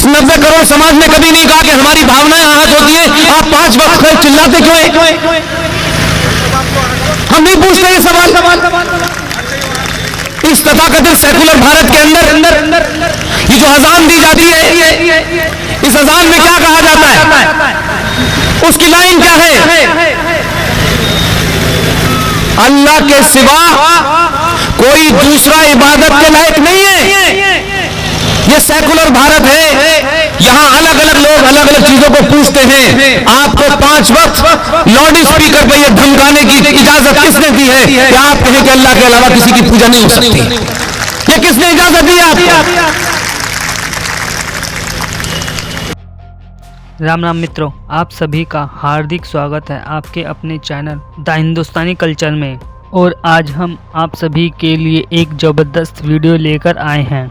90 करोड़ समाज ने कभी नहीं कहा कि हमारी भावनाएं आहत होती हैं, आप 5 वक्त खड़े चिल्लाते क्यों हैं? हम नहीं पूछते ये सवाल। इस तथाकथित सेकुलर भारत के अंदर ये जो अजान दी जाती है, इस अजान में क्या कहा जाता है? उसकी लाइन क्या है? अल्लाह के सिवा कोई दूसरा इबादत के लायक नहीं है। ये सेकुलर भारत है, यहां अलग अलग लोग अलग अलग चीजों को पूछते हैं। आपको 5 वक्त लाउड स्पीकर पर यह धमकाने की इजाजत किसने दी है कि आप कहें कि अल्लाह के अलावा किसी की पूजा नहीं हो सकती? ये किसने इजाजत दी आपको? राम राम मित्रों, आप सभी का हार्दिक स्वागत है आपके अपने चैनल द हिंदुस्तानी कल्चर में। और आज हम आप सभी के लिए एक ज़बरदस्त वीडियो लेकर आए हैं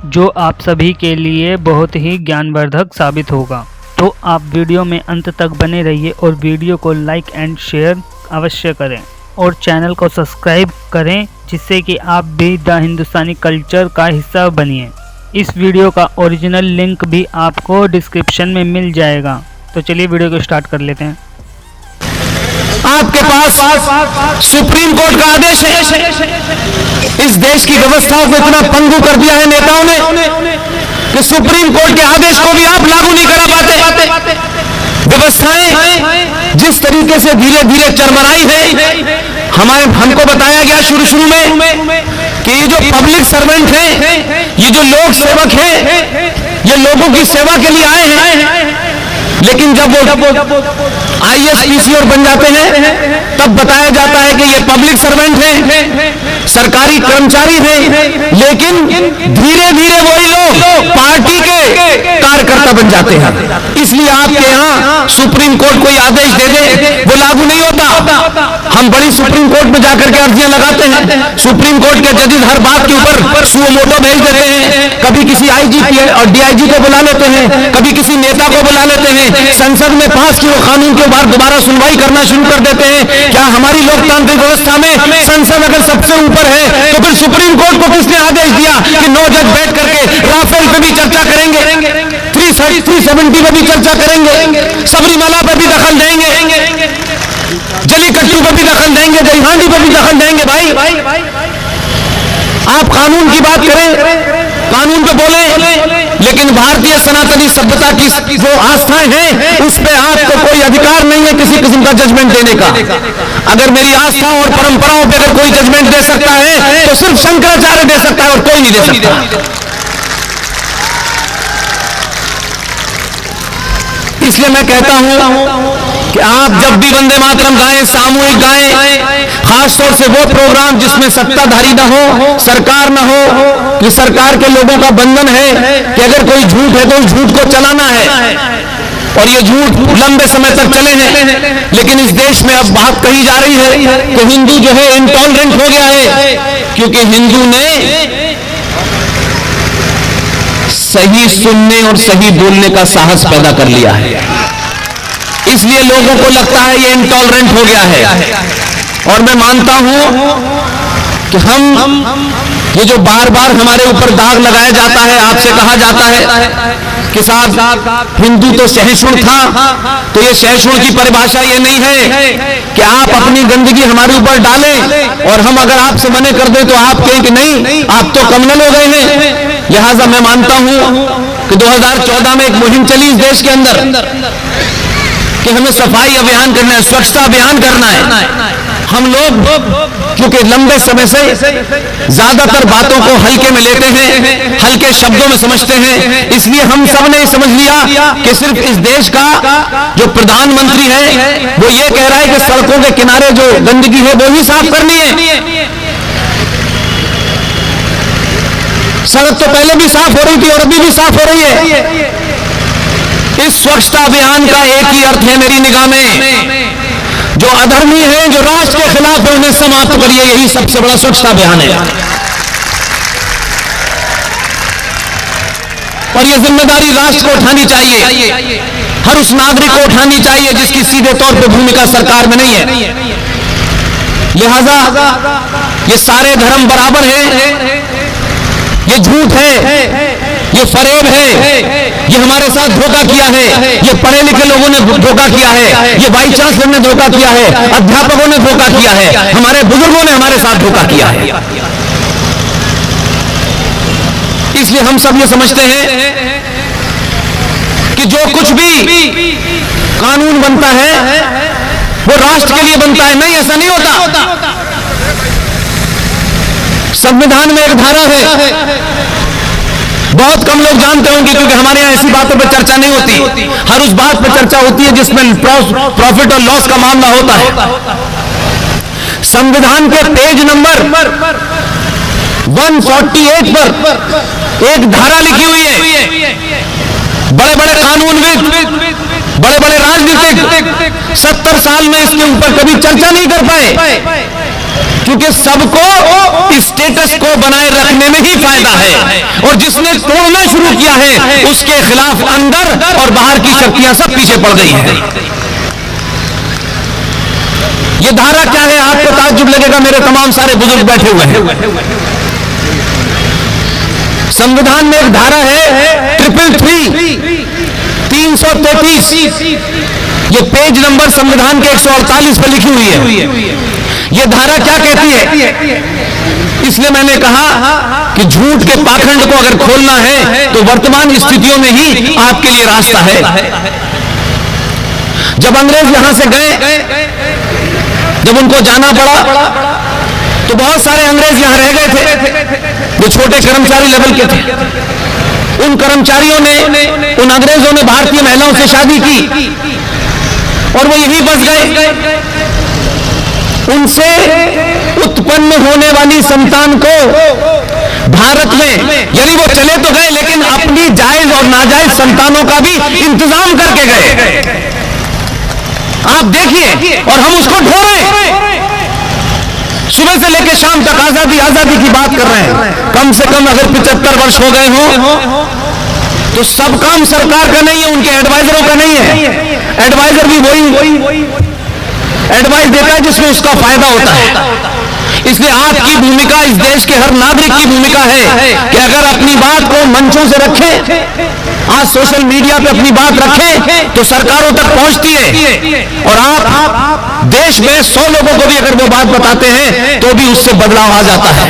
जो आप सभी के लिए बहुत ही ज्ञानवर्धक साबित होगा। तो आप वीडियो में अंत तक बने रहिए और वीडियो को लाइक एंड शेयर अवश्य करें और चैनल को सब्सक्राइब करें, जिससे कि आप भी द हिंदुस्तानी कल्चर का हिस्सा बनिए। इस वीडियो का ओरिजिनल लिंक भी आपको डिस्क्रिप्शन में मिल जाएगा। तो चलिए वीडियो को स्टार्ट कर लेते हैं। आपके पास सुप्रीम कोर्ट का आदेश है। इस देश की व्यवस्थाओं को इतना पंगु कर दिया है नेताओं ने कि सुप्रीम कोर्ट के आदेश को भी आप लागू नहीं करा पाते। व्यवस्थाएं जिस तरीके से धीरे धीरे चरमराई है, हमको बताया गया शुरू में कि ये जो पब्लिक सर्वेंट हैं, ये जो लोक सेवक हैं, ये लोगों की सेवा के लिए आए हैं, लेकिन जब वो IAS PCO बन जाते हैं तब बताया जाता है कि ये पब्लिक सर्वेंट हैं, सरकारी कर्मचारी हैं, लेकिन धीरे धीरे वही लोग पार्टी के कार्यकर्ता बन जाते हैं। इसलिए आपके यहाँ सुप्रीम कोर्ट कोई आदेश दे दे वो लागू नहीं होता। हम बड़ी सुप्रीम कोर्ट में जाकर के अर्जियां लगाते हैं, सुप्रीम कोर्ट के जजेस हर बात के ऊपर सुओ मोटो भेज देते हैं, कभी किसी IG और DIG को बुला लेते हैं, कभी किसी नेता को बुला लेते हैं, संसद में पास किए कानून के बाद दोबारा सुनवाई करना शुरू कर देते हैं। क्या हमारी लोकतांत्रिक व्यवस्था में संसद अगर सबसे ऊपर है तो फिर सुप्रीम कोर्ट को किसने आदेश दिया कि 9 जज बैठ करके राफेल पे भी चर्चा करेंगे, 370 पे भी चर्चा करेंगे, सबरीमाला पे भी दखल देंगे, जलीकट्टू पे भी दखल देंगे, दहीहांडी पे भी दखल देंगे? भाई आप कानून की बात करें, कानून पे बोले, लेकिन भारतीय सनातनी सभ्यता की जो आस्थाएं हैं उस पे आपको कोई अधिकार नहीं है किसी किस्म का जजमेंट देने का। अगर मेरी आस्था और परंपराओं पे अगर कोई जजमेंट दे सकता है तो सिर्फ शंकराचार्य दे सकता है और कोई नहीं दे सकता। इसलिए मैं कहता हूं कि आप जब भी वंदे मातरम गाएं, सामूहिक गाएं, खासतौर से वो प्रोग्राम जिसमें सत्ताधारी न हो, सरकार न हो, कि सरकार के लोगों का बंधन है कि अगर कोई झूठ है तो उस झूठ को चलाना है और ये झूठ लंबे समय तक चले हैं। लेकिन इस देश में अब बात कही जा रही है कि हिंदू जो है इंटॉलरेंट हो गया है, क्योंकि हिंदू ने सही सुनने और सही बोलने का साहस पैदा कर लिया है। इसलिए लोगों को लगता है ये इंटॉलरेंट हो गया है। और मैं मानता हूं कि हम ये जो बार बार हमारे ऊपर दाग लगाया जाता है, आपसे कहा जाता है कि साहब हिंदू तो सहिष्णु था, तो ये सहिष्णु की परिभाषा ये नहीं है कि आप अपनी गंदगी हमारे ऊपर डालें और हम अगर आपसे मने कर दें तो आप कहें कि नहीं आप तो कम्युनल हो गए हैं। लिहाजा मैं मानता हूं कि 2014 में एक मुहिम चली इस देश के अंदर कि हमें सफाई अभियान करना है, स्वच्छता अभियान करना है। हम लोग क्योंकि लंबे समय से ज्यादातर बातों को हल्के में लेते हैं, हल्के शब्दों में समझते हैं, इसलिए हम सब ने समझ लिया कि सिर्फ इस देश का जो प्रधानमंत्री है वो ये कह रहा है कि सड़कों के किनारे जो गंदगी है वो ही साफ करनी है। सड़क तो पहले भी साफ हो रही थी और अभी भी साफ हो रही है। इस स्वच्छता अभियान का एक ही अर्थ है मेरी निगाह में, जो अधर्मी है, जो राष्ट्र के खिलाफ है, उन्हें समाप्त करिए। यही सबसे बड़ा स्वच्छता अभियान है और ये जिम्मेदारी राष्ट्र को उठानी चाहिए, हर उस नागरिक को उठानी चाहिए जिसकी सीधे तौर पर भूमिका सरकार में नहीं है। लिहाजा ये सारे धर्म बराबर हैं, ये झूठ है, ये फरेब है, ये हमारे साथ धोखा किया है, ये पढ़े लिखे लोगों ने धोखा किया है, ये वाइस चांसलर ने धोखा किया है, अध्यापकों ने धोखा किया है, हमारे बुजुर्गों ने हमारे साथ धोखा किया है। इसलिए हम सब ये समझते हैं कि जो कुछ भी कानून बनता है वो राष्ट्र के लिए बनता है। नहीं, ऐसा नहीं होता। संविधान में एक धारा है, बहुत कम लोग जानते होंगे क्योंकि हमारे यहाँ ऐसी बातों पर चर्चा नहीं होती। हर उस बात पर चर्चा होती है जिसमें प्रॉफिट और लॉस का मामला होता है। संविधान के पेज नंबर 148 पर एक धारा लिखी हुई है। बड़े बड़े कानूनविद, बड़े बड़े राजनीतिक 70 साल में इसके ऊपर कभी चर्चा नहीं कर पाए क्योंकि सबको स्टेटस को बनाए रखने में ही फायदा है और जिसने तोड़ना शुरू किया है उसके खिलाफ अंदर और बाहर की शक्तियां सब पीछे पड़ गई हैं। ये धारा क्या है? आपको ताज्जुब लगेगा, मेरे तमाम सारे बुजुर्ग बैठे हुए हैं। संविधान में एक धारा है 333 ये पेज नंबर संविधान के 148 पर लिखी हुई है। ये धारा क्या कहती है? इसलिए मैंने कहा कि झूठ के पाखंड को अगर खोलना है तो वर्तमान स्थितियों में ही आपके लिए रास्ता है। जब अंग्रेज यहां से गए, जब उनको जाना पड़ा तो बहुत सारे अंग्रेज यहां रह गए थे जो छोटे कर्मचारी लेवल के थे। उन कर्मचारियों ने, उन अंग्रेजों ने भारतीय महिलाओं से शादी की और वो यहीं बस गए। उनसे उत्पन्न होने वाली संतान को भारत में, यानी वो चले तो गए लेकिन अपनी जायज और नाजायज संतानों का भी इंतजाम करके गए। आप देखिए, और हम उसको ढो रहे हैं। सुबह से लेकर शाम तक आजादी आजादी की बात कर रहे हैं। कम से कम अगर 75 वर्ष हो गए हो तो सब काम सरकार का नहीं है, उनके एडवाइजरों का नहीं है। एडवाइजर भी वही एडवाइस देता है जिसमें उसका फायदा होता है। इसलिए आपकी भूमिका, इस देश के हर नागरिक की भूमिका है कि अगर अपनी बात को मंचों से रखें, आज सोशल मीडिया पे अपनी बात रखें तो सरकारों तक पहुंचती है और आप देश में 100 लोगों को भी अगर वो बात बताते हैं तो भी उससे बदलाव आ जाता है।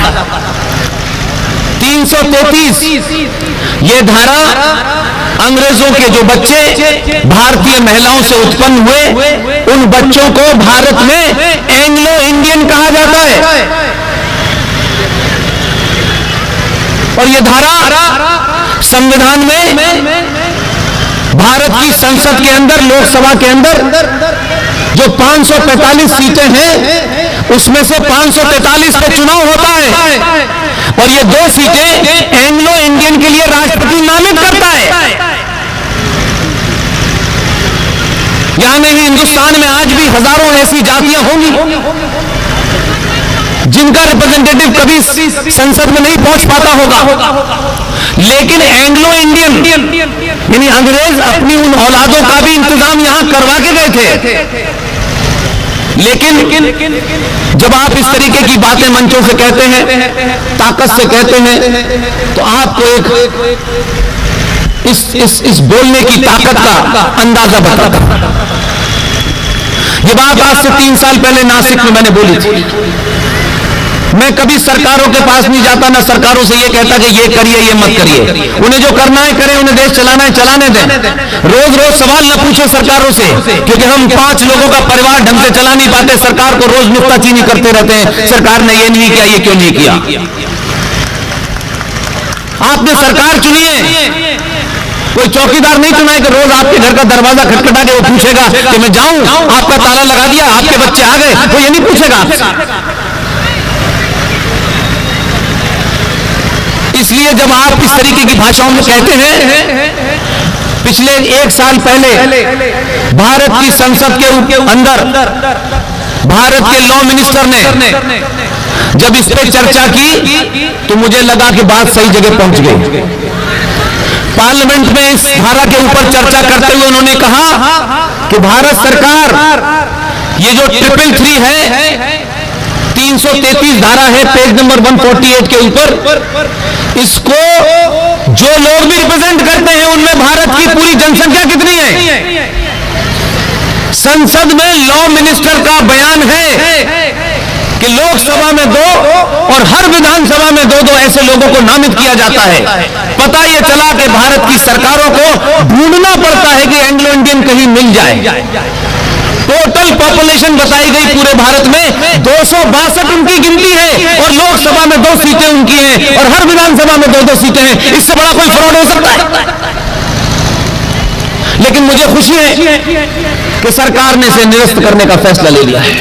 333 ये धारा अंग्रेजों के जो बच्चे भारतीय महिलाओं से उत्पन्न हुए उन बच्चों को भारत में एंग्लो इंडियन कहा जाता है। और ये धारा संविधान में भारत की संसद के अंदर, लोकसभा के अंदर जो 545 सीटें हैं उसमें से 543 पे चुनाव होता है और ये 2 सीटें एंग्लो इंडियन के लिए राष्ट्रपति नामित करता है। यहां नहीं, हिंदुस्तान में आज भी हजारों ऐसी जातियां होंगी जिनका रिप्रेजेंटेटिव कभी संसद में नहीं पहुंच पाता होगा, लेकिन एंग्लो इंडियन यानी अंग्रेज अपनी उन औलादों का भी इंतजाम यहां करवा के गए थे। लेकिन जब आप इस तरीके की बातें मंचों से कहते हैं, ताकत से कहते हैं, तो आपको एक इस बोलने की ताकत का अंदाजा बताता। ये बात आज से 3 साल पहले नासिक में मैंने बोली थी। मैं कभी सरकारों के पास नहीं जाता, ना सरकारों से ये कहता कि ये करिए ये मत करिए। उन्हें जो करना है करें, उन्हें देश चलाना है चलाने दें। रोज रोज सवाल न पूछे सरकारों से, क्योंकि हम 5 लोगों का परिवार ढंग से चला नहीं पाते। सरकार को रोज नुक्ताचीनी करते रहते हैं, सरकार ने ये नहीं किया, ये क्यों नहीं किया। आपने सरकार चुनी है, कोई चौकीदार नहीं चुना है कि रोज आपके घर का दरवाजा खटखटा के वो पूछेगा कि मैं जाऊं, आपका ताला लगा दिया, आपके बच्चे आ गए, वो ये नहीं पूछेगा आपसे। इसलिए जब आप इस तरीके की भाषाओं में कहते हैं, पिछले 1 साल पहले भारत की संसद के अंदर भारत के लॉ मिनिस्टर ने जब इस पे चर्चा की तो मुझे लगा कि बात सही जगह पहुंच गई। पार्लियामेंट में इस धारा के ऊपर चर्चा करते हुए उन्होंने कहा कि भारत सरकार ये जो 333 है, 333 धारा है पेज नंबर 148 के ऊपर, इसको जो लोग भी संसद में लॉ मिनिस्टर का बयान है कि लोकसभा में 2 और हर विधानसभा में 2 ऐसे लोगों को नामित किया जाता है। पता यह चला कि भारत की सरकारों को ढूंढना पड़ता है कि एंग्लो इंडियन कहीं मिल जाए। टोटल पॉपुलेशन बताई गई पूरे भारत में 262 उनकी गिनती है और लोकसभा में 2 सीटें उनकी हैं और हर विधानसभा में 2 सीटें हैं। इससे बड़ा कोई फ्रॉड हो सकता है? लेकिन मुझे खुशी है कि सरकार ने इसे निरस्त करने का फैसला ले लिया है।